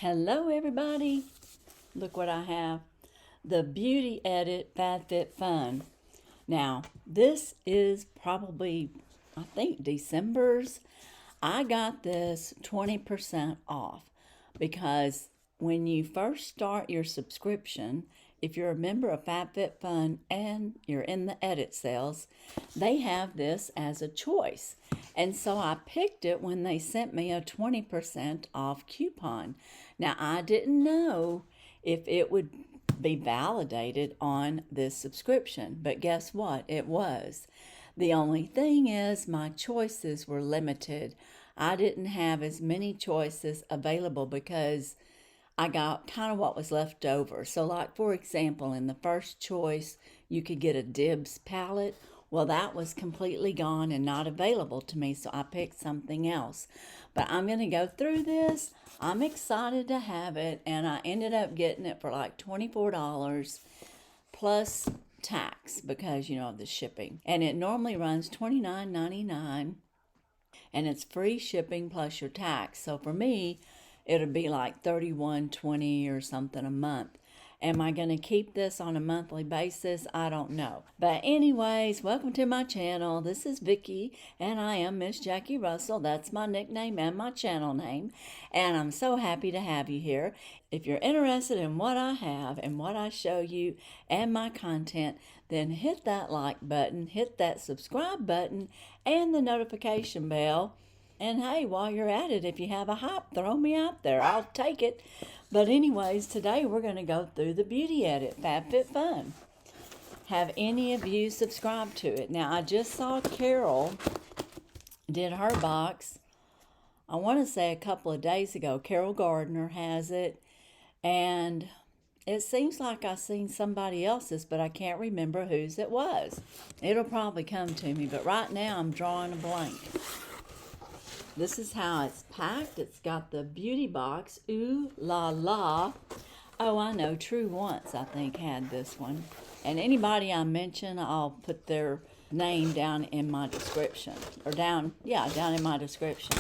Hello everybody, look what I have, the Beauty Edit FabFitFun. Now this is probably, I think December's. I got this 20% off because when you first start your subscription, if you're a member of FabFitFun and you're in the edit sales, they have this as a choice. And so I picked it when they sent me a 20% off coupon. Now, I didn't know if it would be validated on this subscription, but guess what? It was. The only thing is my choices were limited. I didn't have as many choices available because I got kind of what was left over. So like, for example, in the first choice, you could get a Dibs palette. Well, that was completely gone and not available to me, so I picked something else. But I'm going to go through this. I'm excited to have it, and I ended up getting it for like $24 plus tax because, you know, of the shipping. And it normally runs $29.99, and it's free shipping plus your tax. So for me, it'll be like $31.20 or something a month. Am I going to keep this on a monthly basis? I don't know. But anyways, welcome to my channel. This is Vicki, and I am Miss Jackie Russell. That's my nickname and my channel name. And I'm so happy to have you here. If you're interested in what I have and what I show you and my content, then hit that like button, hit that subscribe button, and the notification bell. And hey, while you're at it, if you have a hype, throw me out there. I'll take it. But anyways, today we're going to go through the Beauty Edit FabFitFun. Have any of you subscribed to it? Now, I just saw Carol did her box, I want to say a couple of days ago. Carol Gardner has it. And it seems like I've seen somebody else's, but I can't remember whose it was. It'll probably come to me, but right now I'm drawing a blank. This is how it's packed. It's got the beauty box. Ooh la la. Oh, I know. True Once, I think, had this one. And anybody I mention, I'll put their name down in my description. Or down in my description.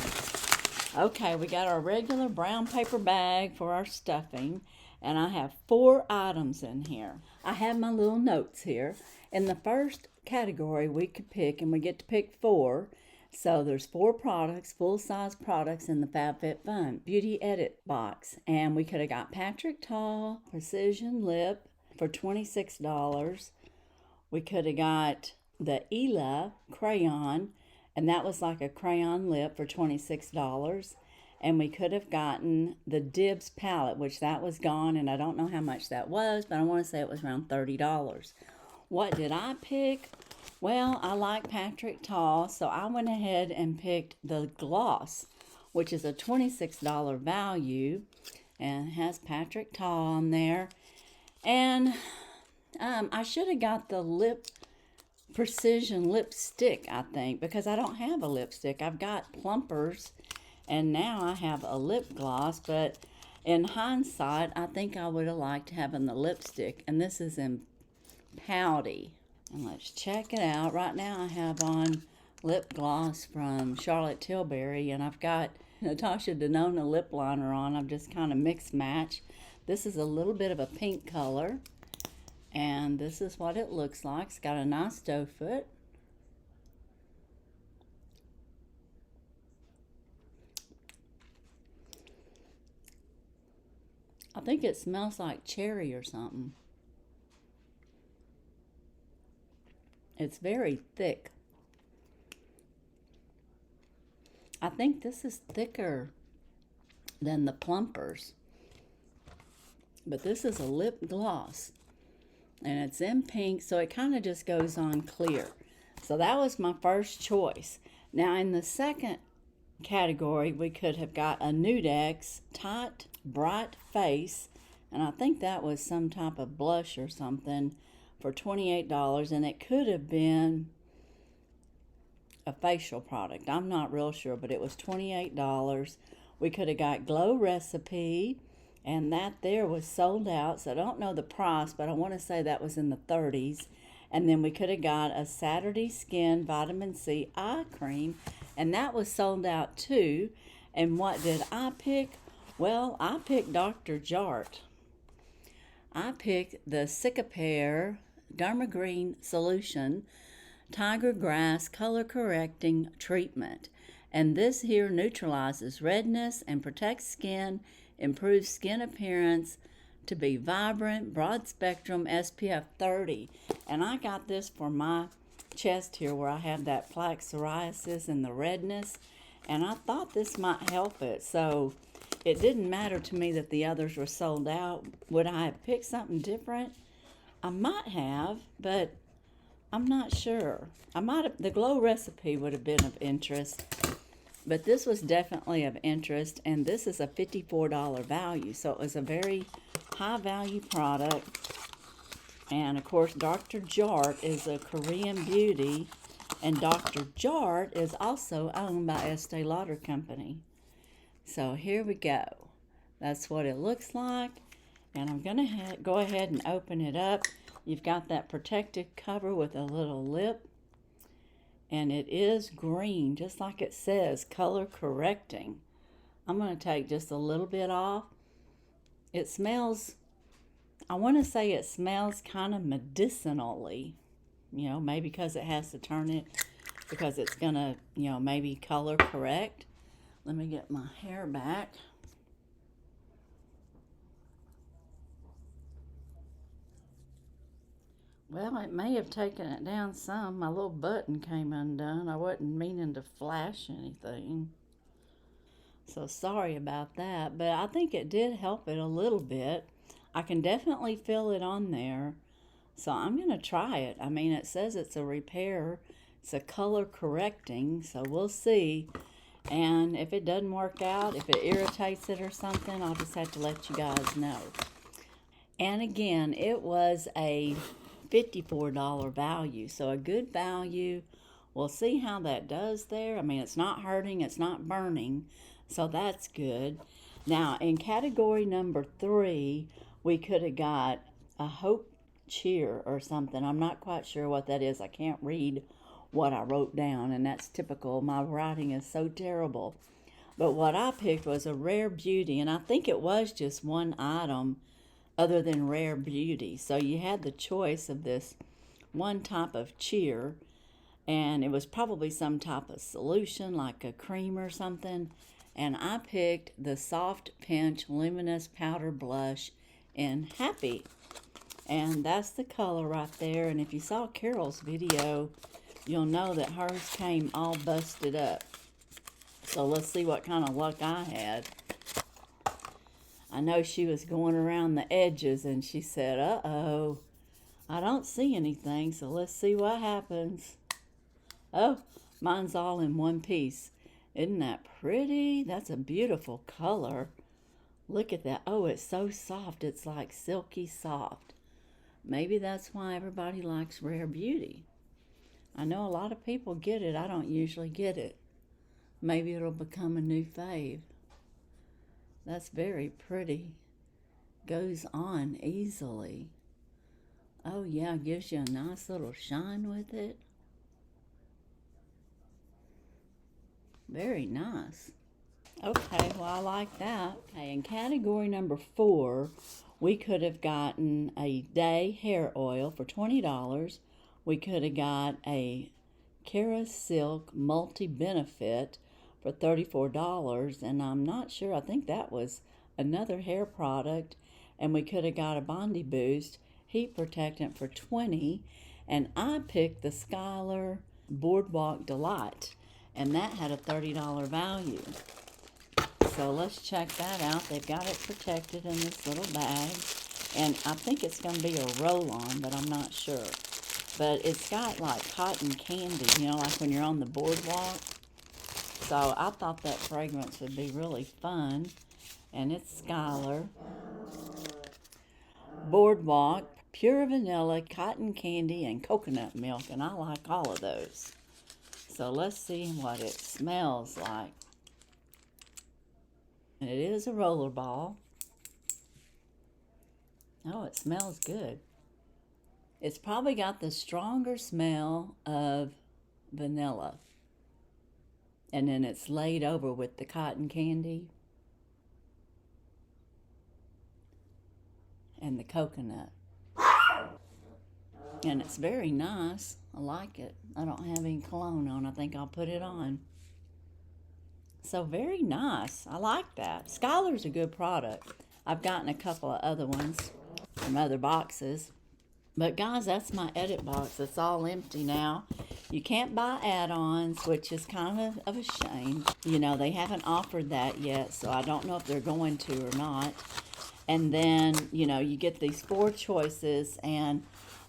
Okay, we got our regular brown paper bag for our stuffing. And I have 4 items in here. I have my little notes here. In the first category, we could pick, and we get to pick 4. So there's 4 products, full-size products in the FabFitFun Beauty Edit box. And we could have got Patrick Ta Precision Lip for $26. We could have got the Ela crayon, and that was like a crayon lip for $26. And we could have gotten the Dibs palette, which that was gone, and I don't know how much that was, but I want to say it was around $30. What did I pick? Well, I like Patrick Ta, so I went ahead and picked the gloss, which is a $26 value, and it has Patrick Ta on there. And I should have got the Precision lipstick, I think, because I don't have a lipstick. I've got plumpers, and now I have a lip gloss, but in hindsight, I think I would have liked having the lipstick, and this is in Pouty. And let's check it out. Right now I have on lip gloss from Charlotte Tilbury, and I've got Natasha Denona lip liner on. I've just kind of mixed match. This is a little bit of a pink color, and this is what it looks like. It's got a nice doe foot. I think it smells like cherry or something. It's very thick. I think this is thicker than the plumpers. But this is a lip gloss. And it's in pink, so it kind of just goes on clear. So that was my first choice. Now in the second category, we could have got a Nudex Tight Bright Face. And I think that was some type of blush or something, for $28, and it could have been a facial product. I'm not real sure, but it was $28. We could have got Glow Recipe, and that there was sold out, so I don't know the price, but I want to say that was in the 30s. And then we could have got a Saturday Skin Vitamin C Eye Cream, and that was sold out too. And what did I pick? Well, I picked Dr. Jart. I picked the Cicapair Dermagreen Solution Tiger Grass Color Correcting Treatment. And this here neutralizes redness and protects skin, improves skin appearance to be vibrant, broad spectrum, SPF 30. And I got this for my chest here where I have that plaque psoriasis and the redness. And I thought this might help it. So it didn't matter to me that the others were sold out. Would I have picked something different? I might have, but I'm not sure. The glow recipe would have been of interest, but this was definitely of interest, and this is a $54 value, so it was a very high value product. And of course, Dr. Jart is a Korean beauty, and Dr. Jart is also owned by Estee Lauder Company. So here we go. That's what it looks like, and I'm gonna go ahead and open it up. You've got that protective cover with a little lip, and it is green, just like it says, color correcting. I'm going to take just a little bit off. It smells, I want to say it smells kind of medicinally, maybe because it has to turn it, because it's going to, maybe color correct. Let me get my hair back. Well, it may have taken it down some. My little button came undone. I wasn't meaning to flash anything. So sorry about that. But I think it did help it a little bit. I can definitely feel it on there. So I'm going to try it. I mean, it says it's a repair. It's a color correcting. So we'll see. And if it doesn't work out, if it irritates it or something, I'll just have to let you guys know. And again, it was a $54 value, so a good value. We'll see how that does there. I mean, it's not hurting, it's not burning, so that's good. Now, in category number 3, we could have got a Hope Cheer or something. I'm not quite sure what that is. I can't read what I wrote down, and that's typical. My writing is so terrible. But what I picked was a Rare Beauty, and I think it was just one item other than Rare Beauty. So you had the choice of this one type of cheer, and it was probably some type of solution like a cream or something. And I picked the Soft Pinch Luminous Powder Blush in Happy. And that's the color right there. And if you saw Carol's video, you'll know that hers came all busted up. So let's see what kind of luck I had. I know she was going around the edges, and she said, uh-oh, I don't see anything, so let's see what happens. Oh, mine's all in one piece. Isn't that pretty? That's a beautiful color. Look at that. Oh, it's so soft. It's like silky soft. Maybe that's why everybody likes Rare Beauty. I know a lot of people get it. I don't usually get it. Maybe it'll become a new fave. That's very pretty. Goes on easily. Oh yeah, gives you a nice little shine with it. Very nice. Okay, well I like that. Okay, in category number 4, we could have gotten a Day hair oil for $20. We could have got a Cara Silk Multi-Benefit for $34, and I'm not sure, I think that was another hair product. And we could have got a Bondi Boost heat protectant for $20, and I picked the Skylar Boardwalk Delight, and that had a $30 value. So let's check that out. They've got it protected in this little bag, and I think it's going to be a roll-on, but I'm not sure. But it's got like cotton candy, like when you're on the boardwalk. So I thought that fragrance would be really fun. And it's Skylar Boardwalk, pure vanilla, cotton candy, and coconut milk. And I like all of those. So let's see what it smells like. And it is a roller ball. Oh, it smells good. It's probably got the stronger smell of vanilla. And then it's laid over with the cotton candy. and the coconut. And it's very nice. I like it. I don't have any cologne on. I think I'll put it on. So very nice. I like that. Skylar's a good product. I've gotten a couple of other ones from other boxes. But guys, that's my edit box. It's all empty now. You can't buy add-ons, which is kind of a shame. You know, they haven't offered that yet, so I don't know if they're going to or not. And then, you know, you get these 4 choices, and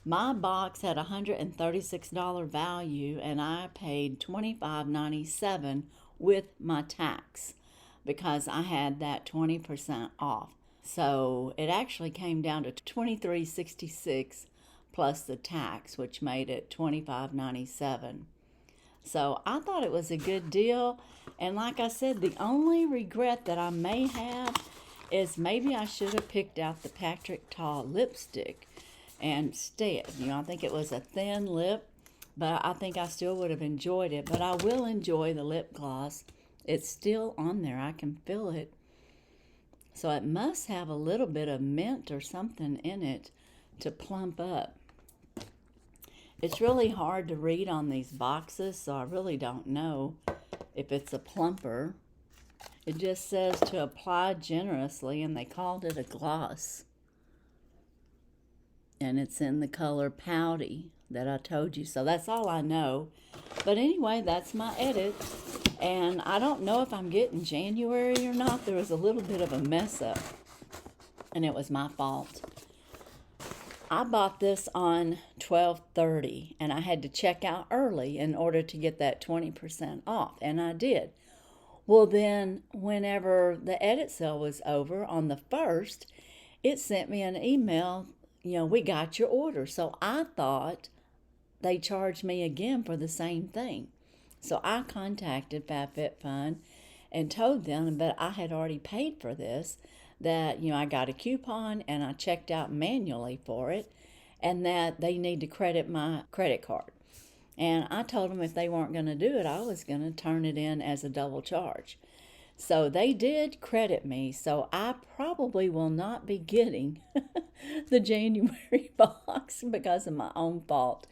my box had a $136 value, and I paid $25.97 with my tax because I had that 20% off. So it actually came down to $23.66 plus the tax, which made it $25.97. So I thought it was a good deal. And like I said, the only regret that I may have is maybe I should have picked out the Patrick Ta lipstick instead. You know, I think it was a thin lip, but I think I still would have enjoyed it. But I will enjoy the lip gloss. It's still on there. I can feel it. So it must have a little bit of mint or something in it to plump up. It's really hard to read on these boxes, so I really don't know if it's a plumper. It just says to apply generously, and they called it a gloss. And it's in the color Pouty that I told you. So that's all I know. But anyway, that's my edit. And I don't know if I'm getting January or not. There was a little bit of a mess up, and it was my fault. I bought this on 12/30, and I had to check out early in order to get that 20% off, and I did. Well, then, whenever the edit sale was over on the 1st, it sent me an email, you know, we got your order. So I thought they charged me again for the same thing. So I contacted FabFitFun and told them that I had already paid for this, that, you know, I got a coupon and I checked out manually for it, and that they need to credit my credit card. And I told them if they weren't going to do it, I was going to turn it in as a double charge. So they did credit me, so I probably will not be getting the January box because of my own fault.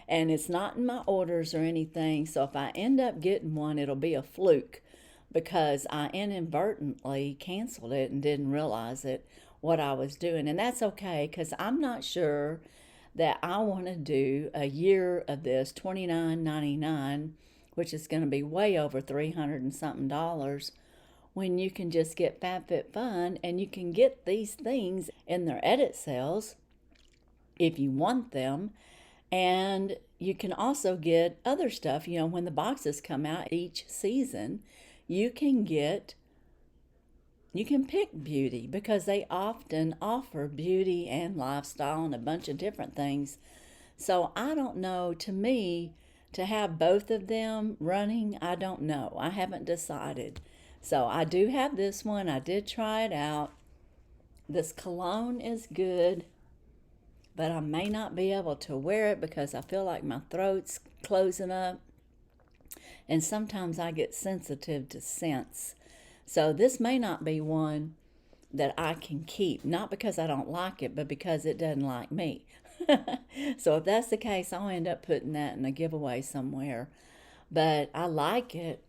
And it's not in my orders or anything, so if I end up getting one, it'll be a fluke because I inadvertently canceled it and didn't realize it, what I was doing. And that's okay, because I'm not sure that I want to do a year of this, $29.99, which is going to be way over $300 and something, when you can just get FabFitFun and you can get these things in their edit sales if you want them. And you can also get other stuff, you know, when the boxes come out each season, you can pick beauty because they often offer beauty and lifestyle and a bunch of different things. So I don't know, to me, to have both of them running, I don't know. I haven't decided. So I do have this one. I did try it out. This cologne is good, but I may not be able to wear it because I feel like my throat's closing up. And sometimes I get sensitive to scents. So this may not be one that I can keep, not because I don't like it, but because it doesn't like me. So if that's the case, I'll end up putting that in a giveaway somewhere. But I like it.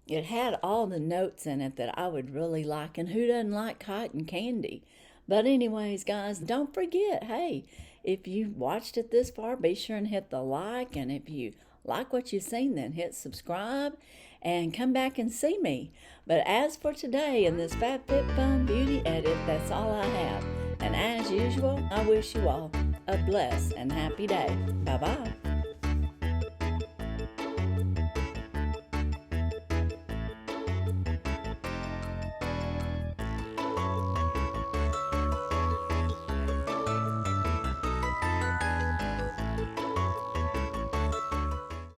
It had all the notes in it that I would really like, and who doesn't like cotton candy? But anyways, guys, don't forget, hey, if you watched it this far, be sure and hit the like, and if you like what you've seen, then hit subscribe and come back and see me. But as for today in this FabFitFun Beauty edit, that's all I have. And as usual, I wish you all a blessed and happy day. Bye-bye.